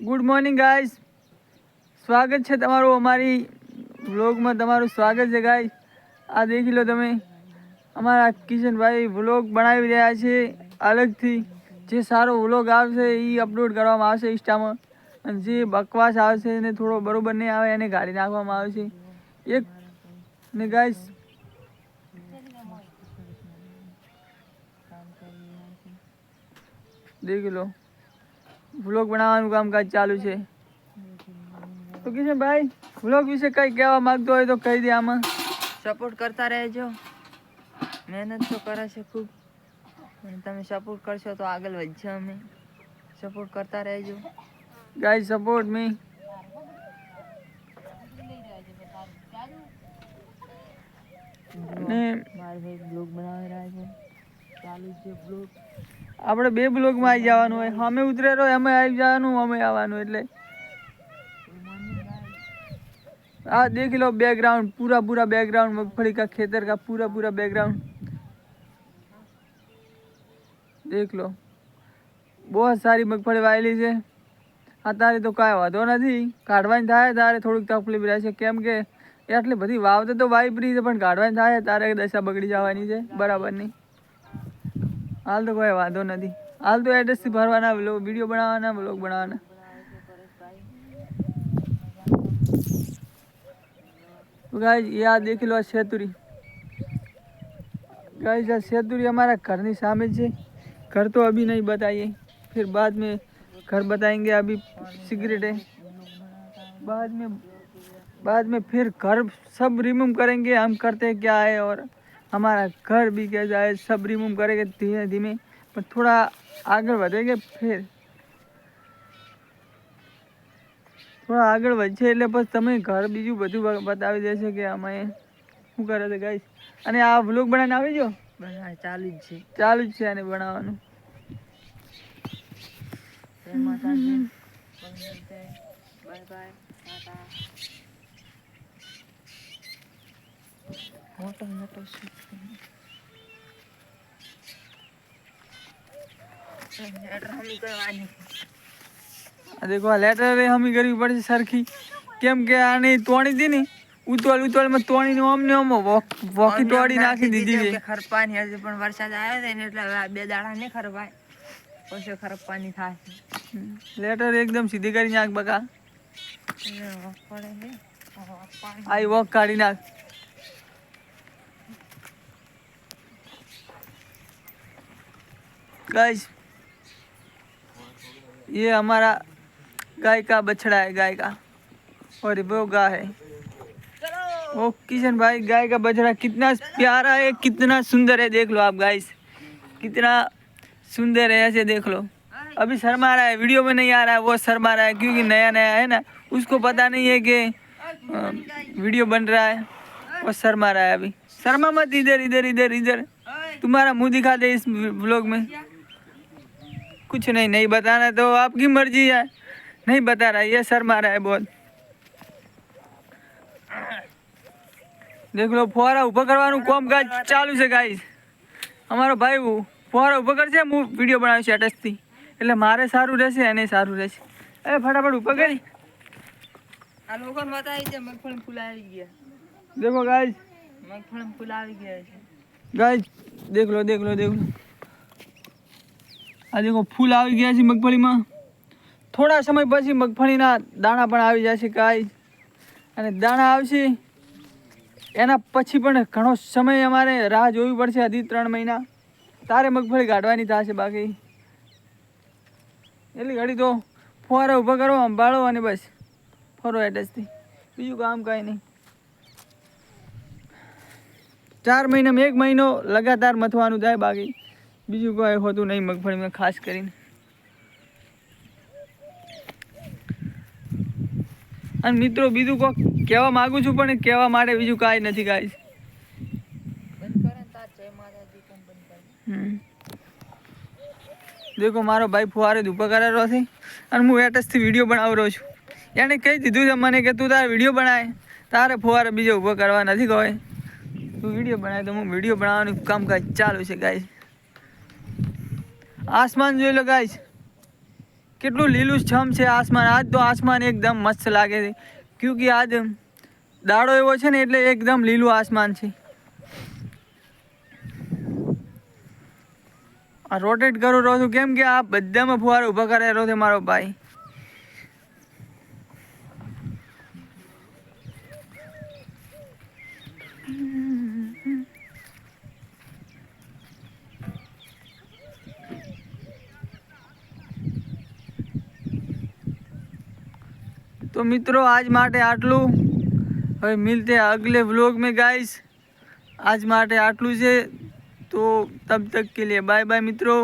Good morning guys, સ્વાગત છે તમારું અમારી વ્લોગમાં. તમારું સ્વાગત છે ગાઈસ. આ દેખી લો તમે, અમારા કિશનભાઈ વ્લોગ બનાવી રહ્યા છે અલગથી. જે સારો વ્લોગ આવશે એ અપલોડ કરવામાં આવશે ઇન્સ્ટામાં, અને જે બકવાસ આવશે ને થોડો બરોબર નહીં આવે એને કાઢી નાખવામાં આવશે એક. ને ગાઈસ દેખી લો, વ્લોગ બનાવવાનું કામકાજ ચાલુ છે. તો કિશનભાઈ, વ્લોગ વિશે કંઈ કહેવા માંગતો હોય તો કહી દે. આમાં સપોર્ટ કરતા રહેજો. મહેનત તો કરે છે ખૂબ, અને તમે સપોર્ટ કરશો તો આગળ વધશે. અમે સપોર્ટ કરતા રહેજો ગાઈસ, સપોર્ટ મી. ને મારા ભાઈ બ્લોગ બનાવી રહ્યા છે, ચાલુ છે બ્લોગ. આપણે 2 બ્લોગમાં આવી જવાનું હોય. અમે ઉતરે રહો અમે આવી જવાનું, અમે આવવાનું. એટલે हाँ देख लो बैकग्राउंड, पूरा बैकग्राउंड मगफली का, खेतर का पूरा बैकग्राउंड देख लो. बहुत सारी મગફળી વાયેલી છે. અત્યારે તો કાંઈ વાંધો નથી, કાઢવાની થાય તારે થોડીક તકલીફ રહેશે. કેમ કે એટલી બધી વાવતે તો વાવી પડી છે, પણ કાઢવાની થાય તારે દશા બગડી જવાની છે બરાબરની. હાલ તો કોઈ વાંધો નથી. હાલ તો એડ્રેસથી ભરવાના, વિડીયો બનાવવાના, વ્લોગ બનાવવાના. तो गाइस ये आ देख लो, सेतुरी. गाइस ये सेतुरी हमारा घर नहीं सामने से. घर तो अभी नहीं बताइए, फिर बाद में घर बताएंगे. अभी सिगरेट है, बाद में फिर घर सब रिमूव करेंगे. हम करते क्या है और हमारा घर भी कैसा है सब रिमूव करेंगे धीमे धीमे. पर थोड़ा आगे बढ़ेंगे, फिर થોડા આગળ વધશે એટલે પછી તમે ઘર બીજું બધું બતાવી દેશે કે અમે શું કરે છે ગાઈસ. અને આ વ્લોગ બનાવીને આવી જો, ચાલુ જ છે, આને બનાવવાનું. બાય બાય, મોટો देखो लेटर हमी करवी पड़े सरखी. केम के आने तोड़ी थी ने उतवाल में तोड़ी ने ओम वोकी तोड़ी नाखी दीदी છે. ખરપાની હજી પણ વરસાદ આવ્યો છે ને એટલે હવે 2 દાડા નહીં ખરપાય, પછી ખરપાની થાય. लेटर एकदम सीधी करी नाख बका. आई वॉक काढ़ी नाख. गाइस ये हमारा गाय का बछड़ा है, गाय का, और वो गाय है. ओ किशन भाई, गाय का बछड़ा कितना प्यारा है, कितना सुंदर है. देख लो आप गाइस, कितना सुंदर है. ऐसे देख लो. अभी शर्मा रहा है, वीडियो में नहीं आ रहा है. वो शर्मा रहा है क्योंकि नया है ना, उसको पता नहीं है कि वीडियो बन रहा है. वो शर्मा रहा है. अभी शर्मा मत, इधर इधर इधर इधर. तुम्हारा मुंह दिखा दे इस व्लॉग में. कुछ नहीं बताना तो आपकी मर्जी है. नहीं बता रहा, ये शर्मा रहा है बहुत. देख लो, फुवारा ऊपर करवाનું કામકાજ ચાલુ છે ગાઈસ. અમારો ભાઈ ફુવારા ઊભો કરશે, હું વિડીયો બનાવીશ અટચથી, એટલે મારે સારું રહેશે અને સારું રહેશે. એ ફટાફટ ઊભો કરી. આ લોકોને બતાવી દે, મગફળી ફૂલ આવી ગયા. देखो गाइस, મગફળી ફૂલ આવી ગયા છે गाइस. देख लो. આ देखो ફૂલ આવી ગયા છે મગફળીમાં. થોડા સમય પછી મગફળીના દાણા પણ આવી જશે ગાઈસ. અને દાણા આવશે એના પછી પણ ઘણો સમય અમારે રાહ જોવી પડશે, હજી 3 મહિના. તારે મગફળી કાઢવાની થશે. બાકી એટલી ઘડી તો ફુવારા ઊભા કરો, સંભાળો અને બસ ફરો એડજસ્ટથી. બીજું કામ કાંઈ નહીં. 4 મહિનામાં 1 મહિનો લગાતાર મથવાનું થાય, બાકી બીજું કોઈ હોતું નહીં મગફળીમાં ખાસ કરીને. અને મિત્રો બીજું કોઈ કહેવા માગું છું, પણ કહેવા માટે બીજું કાંઈ નથી ગાઈસ. દેખો મારો ભાઈ ફુવારે ઊભો કરેલો છે અને હું એટચથી વિડીયો બનાવી રહ્યો છું. એને કહી દીધું છે મને કે તું તારે વિડીયો બનાય, તારે ફુવારે બીજો ઊભો કરવા નથી કહે. તું વિડીયો બનાવે તો હું વિડીયો બનાવવાનું કામકાજ ચાલુ છે ગાઈસ. આસમાન જોઈ લો ગાઈસ, કેટલું લીલું છમ છે આસમાન. આજ તો આસમાન એકદમ મસ્ત લાગે છે, ક્યોંકि આજ દાડો એવો છે ને એટલે એકદમ લીલું આસમાન છે. આ રોટેટ કરું રહું છું કેમ કે આ બધામાં ફુવારા ઊભા કરેલો છે મારો ભાઈ. तो मित्रों आज माटे आटलू. હવે मिलते हैं अगले व्लॉग में गाइस. आज माटे आटलू से, तो तब तक के लिए बाय बाय मित्रों.